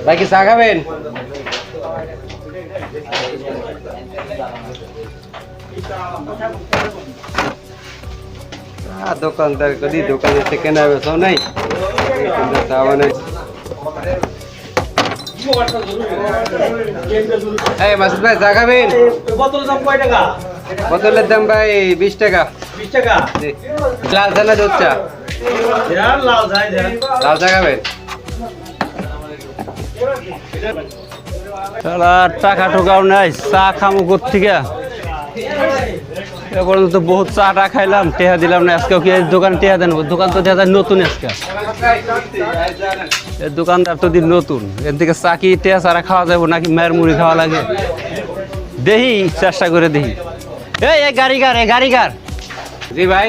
ভাই কি চা খাবেন? দোকানদার করি দোকানে থেকে না বেসাও নাই চা বানাই। এই মাসুদ ভাই চা খাবেন? বোতলের দাম কয় টাকা? বোতলের দাম ভাই 20 টাকা। 20 টাকা? লাল চা না দুধ চা? লাল চা। লাল চা খাবেন? টাকা টোকাও নাই, চা খামো কোথেকে? এখন তো বহুত চা টা খাইলাম, টেহা দিলাম না। আজকেও কি দোকান টেহা দেন? দোকান তো দেখা যায় নতুন। আজকে দোকানদার তো দিন নতুন, এর থেকে চা কি টেহা ছাড়া খাওয়া যাবো নাকি মায়ের মুড়ি খাওয়া লাগে? দেখি চেষ্টা করে দেখি। এই গাড়িঘর, এই গাড়িঘর। জি ভাই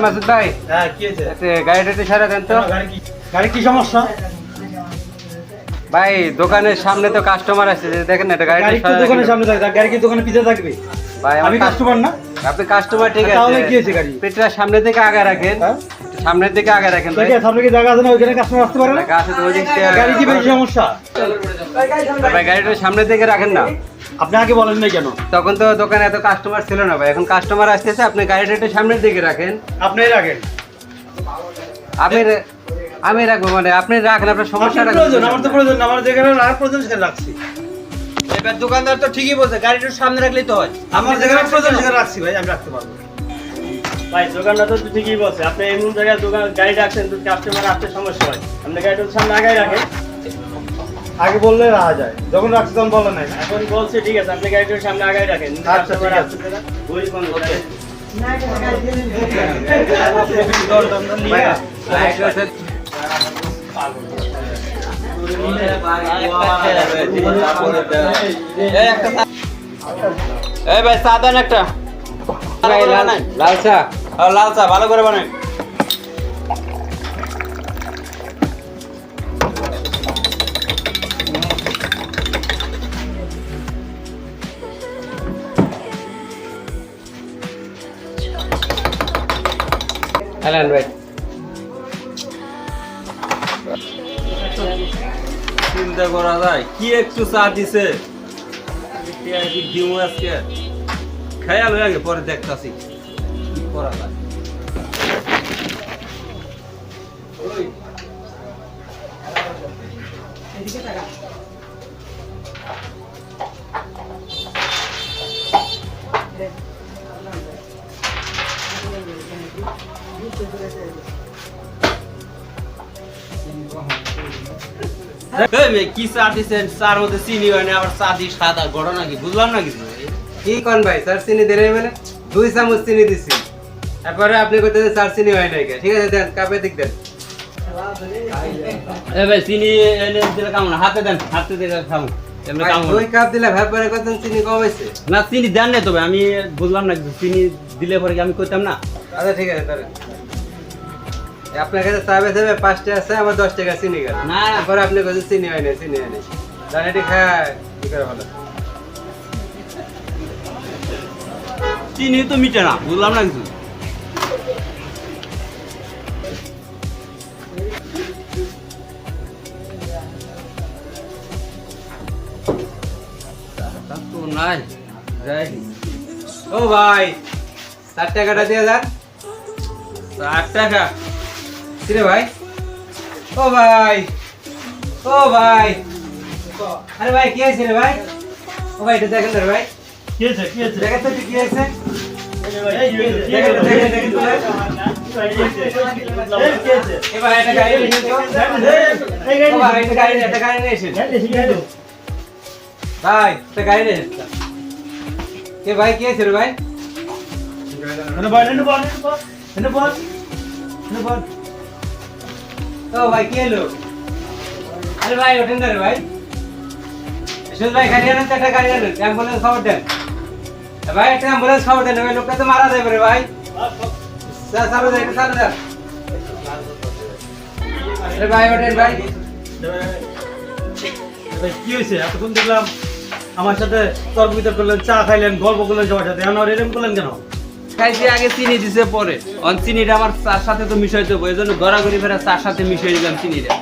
মাসুদ ভাই গাড়িটা একটু সারা দেন তো। গাড়ি কি সমস্যা? ভাই দোকানের সামনে তো কাস্টমার আছে, দেখেন না এটা গাড়ি কি দোকানের সামনে থাকবে? গাড়ি কি দোকানের পিছে থাকবে? ভাই আমি কাস্টমার না? আপনি কাস্টমার ঠিক আছে, তাহলে কি হয়েছে? গাড়ি পেটটা সামনের দিকে আগে রাখেন, সামনের দিকে আগে রাখেন ভাই। ঠিক আছে, সামনে কি জায়গা আছে না? ওইখানে কাস্টমার আসতে পারে না? গাছে তো ওই দিক থেকে গাড়ি কি বেশি সমস্যা? ভাই গাড়িটা সামনের দিকে রাখেন না। আপনি আগে বলেন নাই কেন? তখন তো দোকানে এত কাস্টমার ছিল না ভাই, এখন কাস্টমার আসতেছে, আপনি গাড়িটা একটু সামনের দিকে রাখেন। আপনিই রাখেন। আমি রাখবো মানে আপনি রাখেন, আপনার সমস্যাটা প্রয়োজন আমার তো প্রয়োজন না, আমার যেখানে রাখার প্রয়োজন সেখানে রাখছি। এবার দোকানদার তো ঠিকই বলছে, গাড়িটা সামনে রাখলেই তো হয়। আমার যেখানে প্রয়োজন সেখানে রাখছি ভাই, আমি রাখতে পারবো। ভাই দোকানদার তো ঠিকই বলছে, আপনি এমন জায়গায় দোকান গাড়ি রাখছেন তো কাস্টমার আসতে সমস্যা হয়। আপনি গাড়িটা সামনে আগাই রাখেন। আগে বললে রাখা যায়, যখন রাখছি তখন বলে নাই। এখন বলছে ঠিক আছে, আপনি গাড়িটার সামনে আগাই রাখেন। আচ্ছা, ঠিক আছে। ভুল কোন কথা? এই ভাই চা দেন একটা। লাল চা? লাল চা ভালো করে বানাই। হ্যালো ভাই চিন্তা করা যায় কি একটু চা দিছে দিও আজকে খেয়াল হয়ে আগে পরে দেখতাছি কি করা যায়। কি চা দিচ্ছেন? চার মধ্যে চিনি হয় না, আবার চা দিয়ে সাদা গড়া নাকি? বুঝলাম না কিছু। কি কোন ভাই, স্যার চিনি দেন মানে 2 চামচ চিনি দিছি, তারপরে আপনি কইতে যে স্যার চিনি হয় নাই। ঠিক আছে দেন, কাপে দিক দেন। এ ভাই চিনি এনে দিলে কাম না, হাতে দেন, হাতে দিয়ে খাবো। এমনি কাম 2 কাপ দিলে ভাই পরে কত চিনি কম হইছে? না চিনি দেন না, তবে আমি বুঝলাম না চিনি দিলে পরে কি আমি কইতাম না? আচ্ছা ঠিক আছে তাহলে আপনার কাছে চা বেচে 5 টাকা আছে, আমার 10 টাকা চিনি গেল। না তারপরে আপনি কইতে চিনি হয় না, চিনি হয় না। জানেটি খায় কি করে ভালো। চিনি তো মিটে না, বুঝলাম না কিছু। তো নাই যাই। ও ভাই 4 টাকাটা দিয়ে যান। 8 টাকা কিরে ভাই? ও ভাই, ও ভাই, আরে ভাই কি হয়েছে রে ভাই? ও ভাই এটা দেখেন রে ভাই, কি আছে? কি আছে? দেখেন তো কি হয়েছে? দেখেন তো ভাই। এ ভাই এটা গাড়ি নিয়ে তো। ও ভাই এটা গাড়ি নিয়ে এসেছে। ভাই এটা গাড়ি নিয়ে এসেছে। কে ভাই কি হয়েছে রে ভাই? ও ভাই কি হলো? আরে ভাই ওঠেন না রে ভাই। এসে ভাই গাড়ি আনেন তো, একটা গাড়ি আনেন, অ্যাম্বুলেন্স খবর দেন। ভাই একটা অ্যাম্বুলেন্স খবর দেন, ভাই লোকটা তো মারা যাবে রে ভাই। চালু দেন, চালু দেন। আরে ভাই ওঠেন ভাই। কি হয়েছে? এতক্ষণ দেখলাম আমার সাথে তর্ক বিতর্ক করলেন, চা খাইলেন, গল্প করলেন সবার সাথে, এখন আর এরকম করলেন কেন? খাইছি আগে চিনি দিছে পরে, অন চিনিটা আমার চার সাথে তো মিশাইতে হবে, এই জন্য গড়াগড়ি ফেরা চার সাথে মিশিয়ে দিলাম চিনিটা।